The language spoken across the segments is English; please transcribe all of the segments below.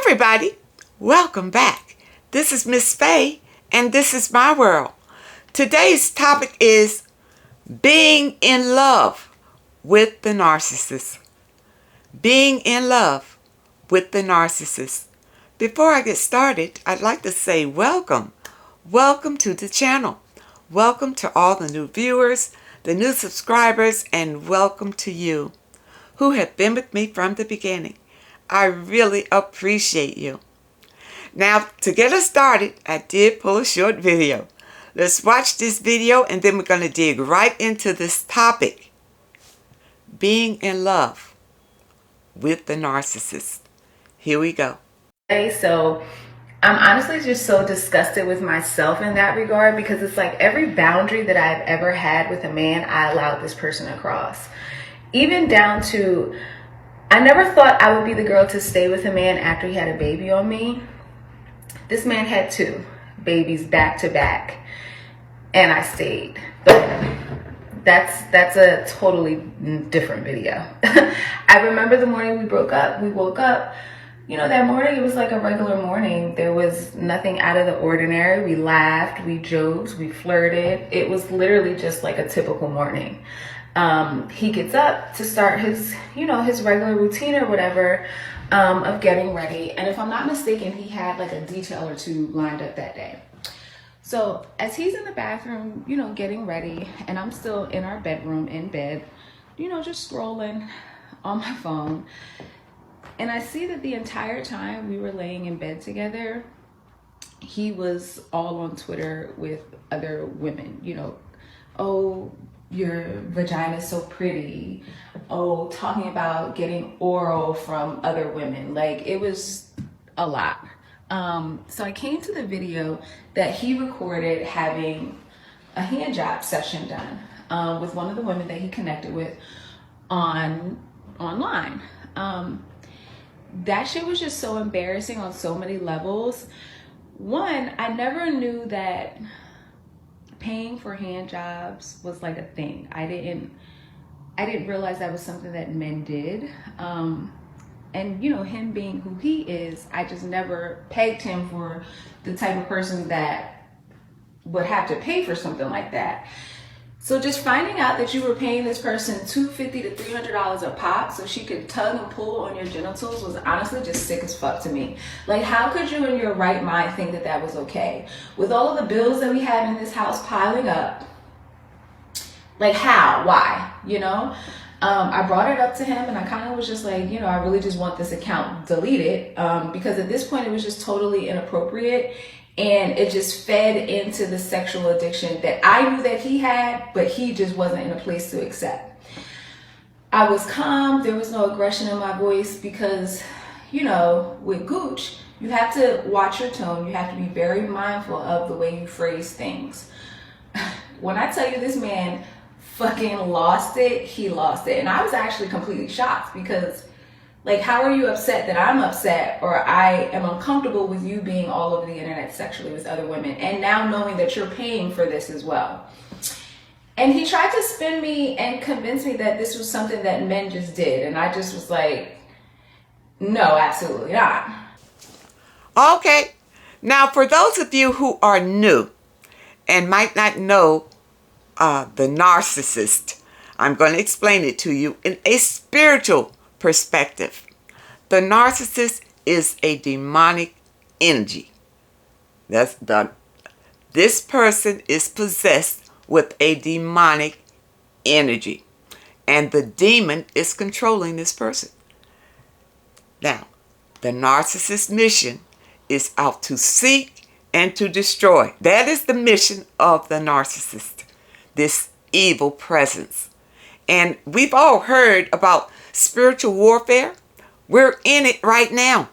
everybody, welcome back. This is Miss Faye, and this is my world. Today's topic is being in love with the narcissist. Being in love with the narcissist. Before I get started, I'd like to say welcome. Welcome to the channel. Welcome to all the new viewers, the new subscribers, and welcome to you who have been with me from the beginning. I really appreciate you. Now, to get us started, I did pull a short video. Let's watch this video and then we're going to dig right into this topic. Being in love with the narcissist. Here we go. So I'm honestly just so disgusted with myself in that regard, because it's like every boundary that I've ever had with a man, I allowed this person to cross. Even down to, I never thought I would be the girl to stay with a man after he had a baby on me. This man had 2 babies back to back, and I stayed. But that's a totally different video. I remember the morning we broke up. We woke up, that morning it was like a regular morning. There was nothing out of the ordinary. We laughed, we joked, we flirted. It was literally just like a typical morning. He gets up to start his, his regular routine or whatever, of getting ready. And if I'm not mistaken, he had like a detail or 2 lined up that day. So as he's in the bathroom, getting ready, and I'm still in our bedroom in bed, just scrolling on my phone. And I see that the entire time we were laying in bed together, he was all on Twitter with other women, oh, your vagina is so pretty. Oh, talking about getting oral from other women. Like, it was a lot. So I came to the video that he recorded having a hand job session done with one of the women that he connected with online. That shit was just so embarrassing on so many levels. One, I never knew that paying for hand jobs was like a thing. I didn't realize that was something that men did. And him being who he is, I just never pegged him for the type of person that would have to pay for something like that. So just finding out that you were paying this person $250 to $300 a pop so she could tug and pull on your genitals was honestly just sick as fuck to me. Like, how could you in your right mind think that that was okay? With all of the bills that we have in this house piling up, like, how? Why? I brought it up to him, and I kind of was just like, I really just want this account deleted, because at this point it was just totally inappropriate. And it just fed into the sexual addiction that I knew that he had, but he just wasn't in a place to accept. I was calm. There was no aggression in my voice because, with Gooch, you have to watch your tone. You have to be very mindful of the way you phrase things. When I tell you this man fucking lost it, he lost it. And I was actually completely shocked because, like, how are you upset that I'm upset, or I am uncomfortable with you being all over the internet sexually with other women, and now knowing that you're paying for this as well? And he tried to spin me and convince me that this was something that men just did. And I just was like, no, absolutely not. Okay. Now, for those of you who are new and might not know the narcissist, I'm going to explain it to you in a spiritual perspective. The narcissist is a demonic energy. This person is possessed with a demonic energy, and the demon is controlling this person. Now, the narcissist mission is out to seek and to destroy. That is the mission of the narcissist, this evil presence. And we've all heard about spiritual warfare. We're in it right now.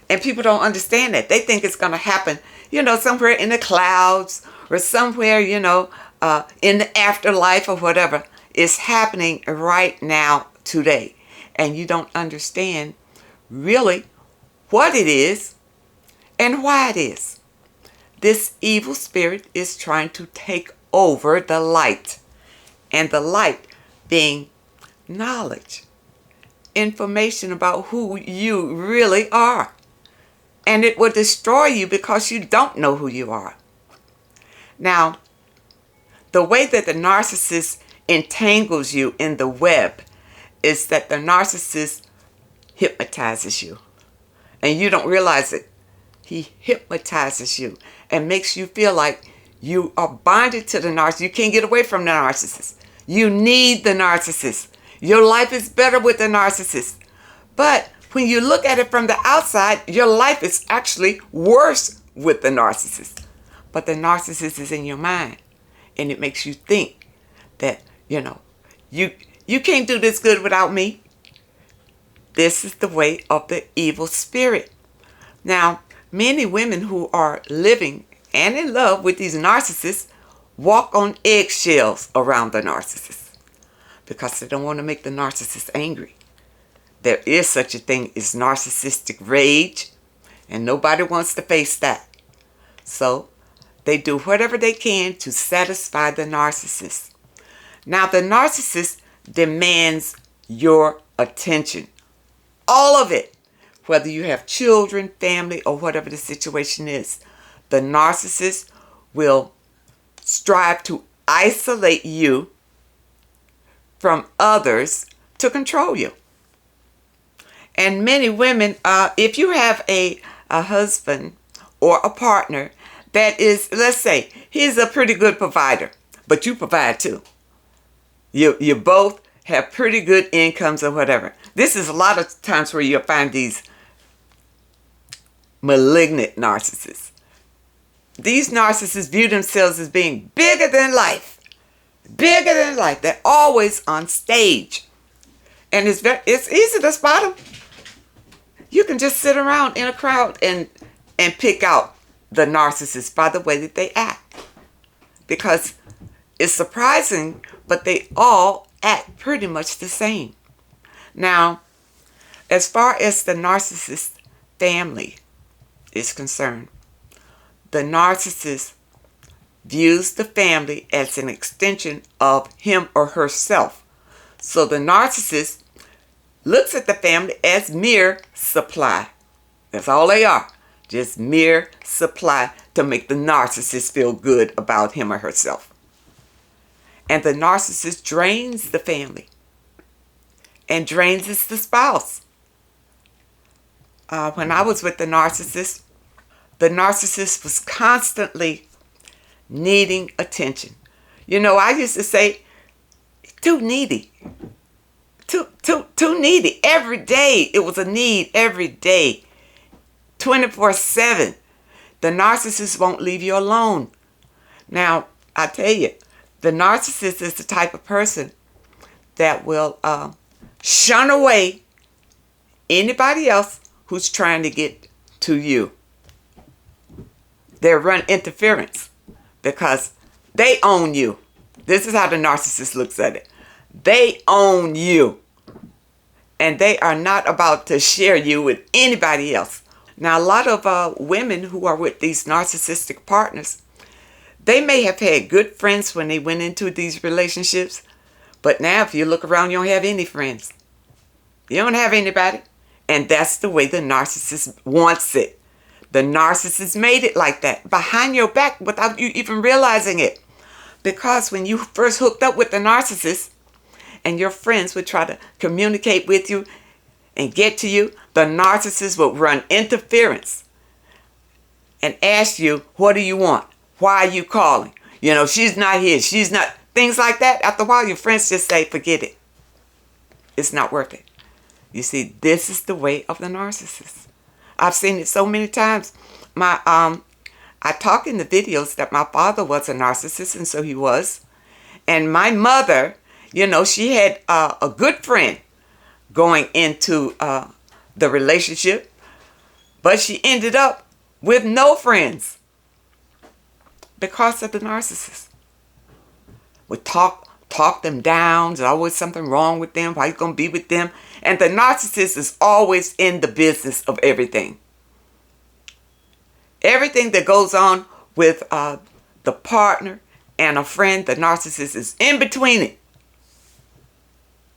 And people don't understand that. They think it's going to happen, somewhere in the clouds or somewhere, in the afterlife or whatever. It's happening right now, today. And you don't understand really what it is and why it is. This evil spirit is trying to take over the light. And the light being knowledge, information about who you really are. And it will destroy you because you don't know who you are. Now, the way that the narcissist entangles you in the web is that the narcissist hypnotizes you. And you don't realize it. He hypnotizes you and makes you feel like you are bonded to the narcissist. You can't get away from the narcissist. You need the narcissist. Your life is better with the narcissist. But when you look at it from the outside, your life is actually worse with the narcissist. But the narcissist is in your mind. And it makes you think that, you can't do this good without me. This is the way of the evil spirit. Now, many women who are living and in love with these narcissists walk on eggshells around the narcissist because they don't want to make the narcissist angry. There is such a thing as narcissistic rage, and nobody wants to face that. So they do whatever they can to satisfy the narcissist. Now, the narcissist demands your attention. All of it. Whether you have children, family, or whatever the situation is. The narcissist will strive to isolate you from others to control you. And many women, if you have a husband or a partner that is, let's say, he's a pretty good provider, but you provide too. You both have pretty good incomes or whatever. This is a lot of times where you'll find these malignant narcissists. These narcissists view themselves as being bigger than life. Bigger than life. They're always on stage. And it's easy to spot them. You can just sit around in a crowd and pick out the narcissist by the way that they act. Because it's surprising, but they all act pretty much the same. Now, as far as the narcissist family is concerned, the narcissist views the family as an extension of him or herself. So the narcissist looks at the family as mere supply. That's all they are. Just mere supply to make the narcissist feel good about him or herself. And the narcissist drains the family and drains the spouse. When I was with the narcissist was constantly needing attention. I used to say, too needy. Too needy. Every day. It was a need every day. 24/7. The narcissist won't leave you alone. Now, I tell you, the narcissist is the type of person that will shun away anybody else who's trying to get to you. They run interference because they own you. This is how the narcissist looks at it. They own you. And they are not about to share you with anybody else. Now, a lot of women who are with these narcissistic partners, they may have had good friends when they went into these relationships. But now if you look around, you don't have any friends. You don't have anybody. And that's the way the narcissist wants it. The narcissist made it like that, behind your back, without you even realizing it. Because when you first hooked up with the narcissist, and your friends would try to communicate with you and get to you, the narcissist would run interference and ask you, what do you want? Why are you calling? She's not here. She's not. Things like that. After a while, your friends just say, forget it. It's not worth it. You see, this is the way of the narcissist. I've seen it so many times. I talk in the videos that my father was a narcissist, and so he was. And my mother, she had a good friend going into the relationship, but she ended up with no friends because of the narcissist. Would talk them down. There's always something wrong with them. Why you gonna be with them? And the narcissist is always in the business of everything. Everything that goes on with the partner and a friend, the narcissist is in between it.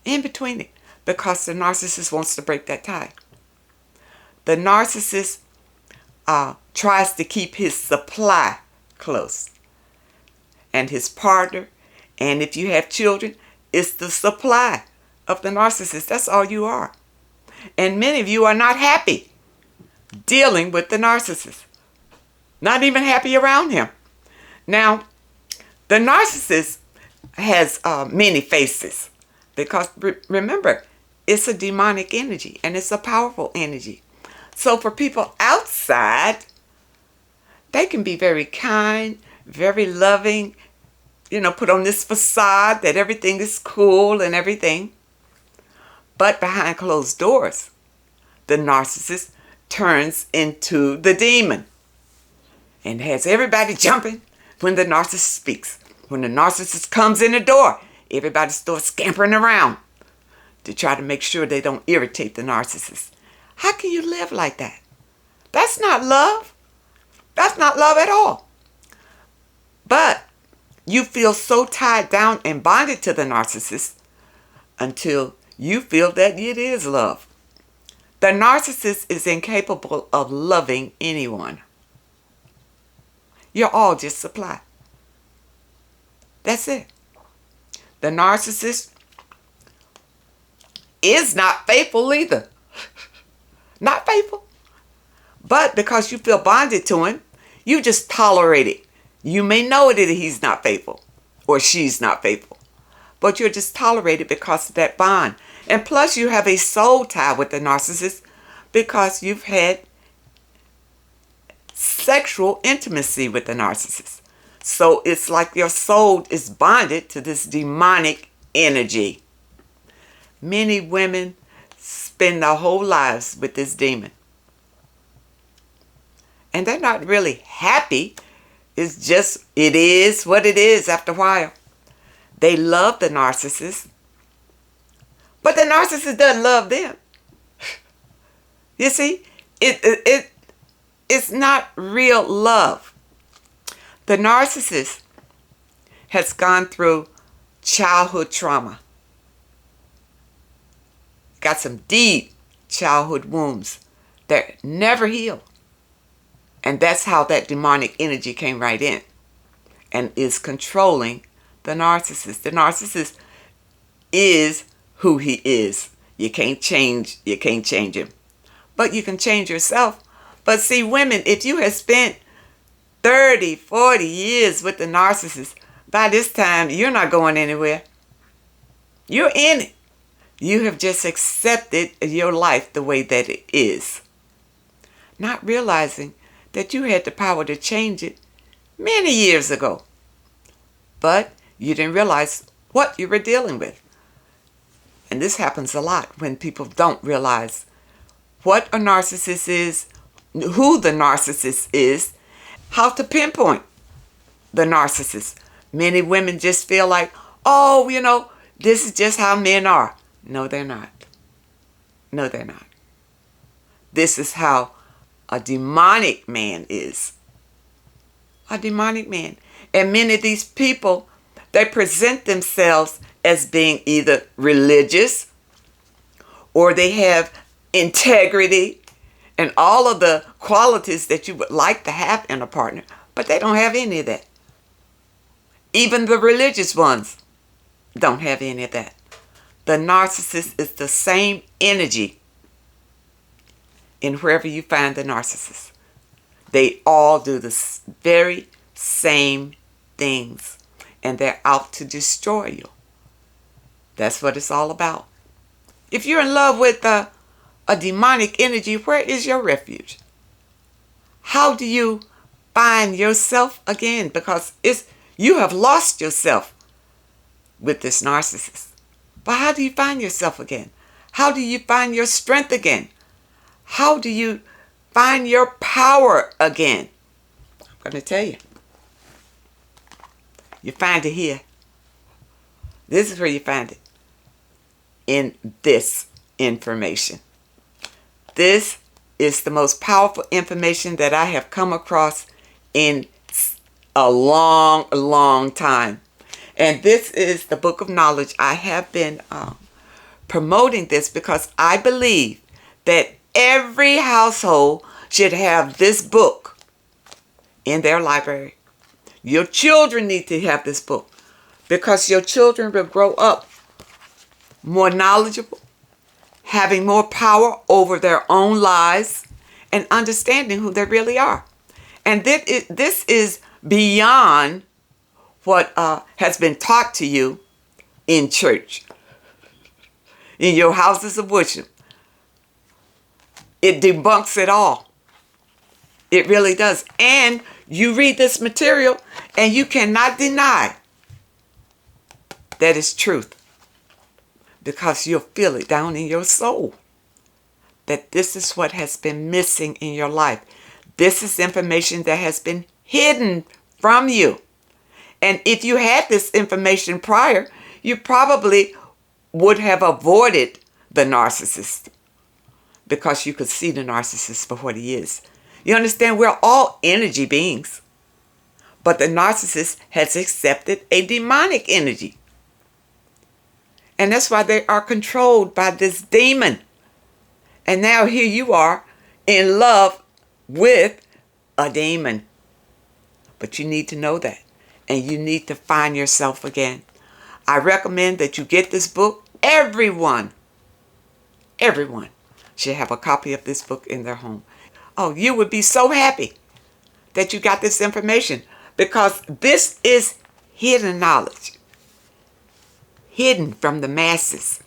In between it. Because the narcissist wants to break that tie. The narcissist tries to keep his supply close. And his partner, and if you have children, it's the supply of the narcissist. That's all you are. And many of you are not happy dealing with the narcissist. Not even happy around him. Now, the narcissist has many faces. Because remember, it's a demonic energy and it's a powerful energy. So for people outside, they can be very kind, very loving, put on this facade that everything is cool and everything. But behind closed doors, the narcissist turns into the demon and has everybody jumping when the narcissist speaks. When the narcissist comes in the door, everybody starts scampering around to try to make sure they don't irritate the narcissist. How can you live like that? That's not love. That's not love at all. But you feel so tied down and bonded to the narcissist until you feel that it is love. The narcissist is incapable of loving anyone. You're all just supply. That's it. The narcissist is not faithful either. Not faithful. But because you feel bonded to him, you just tolerate it. You may know that he's not faithful or she's not faithful, but you're just tolerated because of that bond. And plus you have a soul tie with the narcissist because you've had sexual intimacy with the narcissist. So it's like your soul is bonded to this demonic energy. Many women spend their whole lives with this demon. And they're not really happy. It's just, it is what it is after a while. They love the narcissist. But the narcissist doesn't love them. You see, it's not real love. The narcissist has gone through childhood trauma. Got some deep childhood wounds that never heal. And that's how that demonic energy came right in and is controlling the narcissist. The narcissist is who he is. You can't change him. But you can change yourself. But see, women, if you have spent 30, 40 years with the narcissist, by this time, you're not going anywhere. You're in it. You have just accepted your life the way that it is. Not realizing that you had the power to change it many years ago. But you didn't realize what you were dealing with. And this happens a lot when people don't realize what a narcissist is, who the narcissist is, how to pinpoint the narcissist. Many women just feel like, oh, this is just how men are. No, they're not. No, they're not. This is how a demonic man is. A demonic man. And many of these people, they present themselves as being either religious or they have integrity and all of the qualities that you would like to have in a partner, but they don't have any of that. Even the religious ones don't have any of that. The narcissist is the same energy in wherever you find the narcissist. They all do the very same things, and they're out to destroy you. That's what it's all about. If you're in love with a demonic energy, where is your refuge? How do you find yourself again? Because you have lost yourself with this narcissist. But how do you find yourself again? How do you find your strength again? How do you find your power again? I'm going to tell you. You find it here. This is where you find it. In this information. This is the most powerful information that I have come across in a long, long time. And this is the book of knowledge. I have been promoting this because I believe that every household should have this book in their library. Your children need to have this book because your children will grow up more knowledgeable, having more power over their own lives, and understanding who they really are. And this is beyond what has been taught to you in church, in your houses of worship. It debunks it all. It really does. And you read this material and you cannot deny that it's truth, because you'll feel it down in your soul that this is what has been missing in your life. This is information that has been hidden from you. And if you had this information prior, you probably would have avoided the narcissist, because you could see the narcissist for what he is. You understand? We're all energy beings. But the narcissist has accepted a demonic energy. And that's why they are controlled by this demon. And now here you are in love with a demon. But you need to know that. And you need to find yourself again. I recommend that you get this book. Everyone should have a copy of this book in their home. Oh, you would be so happy that you got this information, because this is hidden knowledge. Hidden from the masses.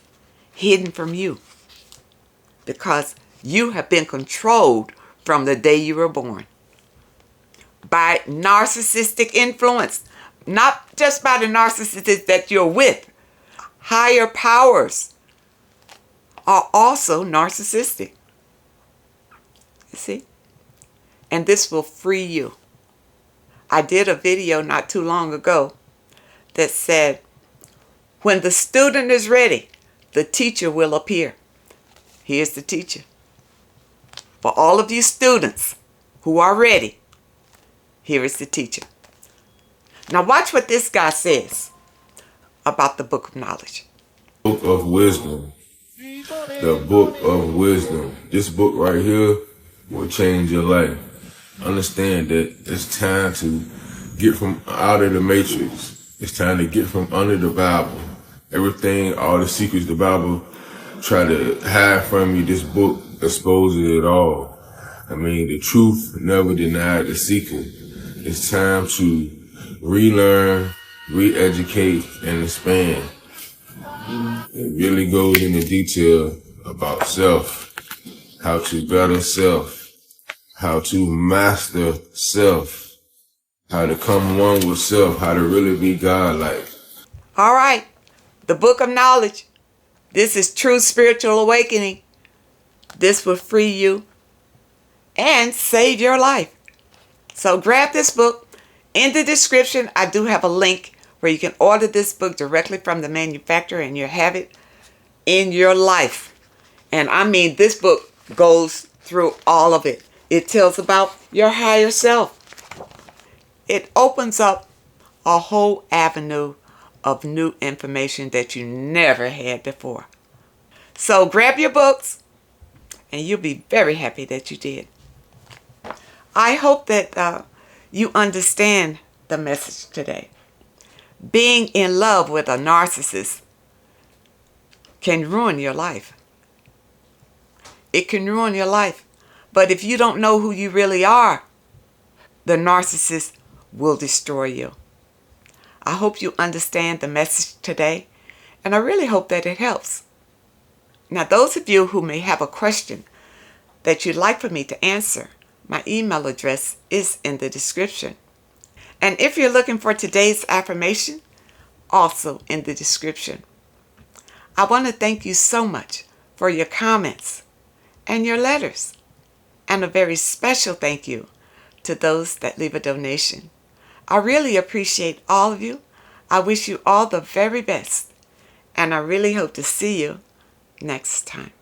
Hidden from you. Because you have been controlled from the day you were born. By narcissistic influence. Not just by the narcissist that you're with. Higher powers are also narcissistic. You see? And this will free you. I did a video not too long ago that said, when the student is ready, the teacher will appear. Here's the teacher. For all of you students who are ready, here is the teacher. Now watch what this guy says about the book of knowledge. Book of wisdom. The book of wisdom. This book right here will change your life. Understand that it's time to get from out of the matrix. It's time to get from under the Bible. Everything, all the secrets the Bible try to hide from you, this book exposes it all. I mean, the truth never denied the seeker. It's time to relearn, re-educate, and expand. It really goes into detail about self, how to better self, how to master self, how to come one with self, how to really be God-like. All right, the book of knowledge. This is true spiritual awakening. This will free you and save your life. So grab this book. In the description, I do have a link where you can order this book directly from the manufacturer, and you have it in your life. And I mean, this book goes through all of it. It tells about your higher self. It opens up a whole avenue of new information that you never had before. So grab your books, and you'll be very happy that you did. I hope that you understand the message today. Being in love with a narcissist can ruin your life. It can ruin your life. But if you don't know who you really are, the narcissist will destroy you. I hope you understand the message today, and I really hope that it helps. Now, those of you who may have a question that you'd like for me to answer, my email address is in the description. And if you're looking for today's affirmation, also in the description. I want to thank you so much for your comments and your letters. And a very special thank you to those that leave a donation. I really appreciate all of you. I wish you all the very best. And I really hope to see you next time.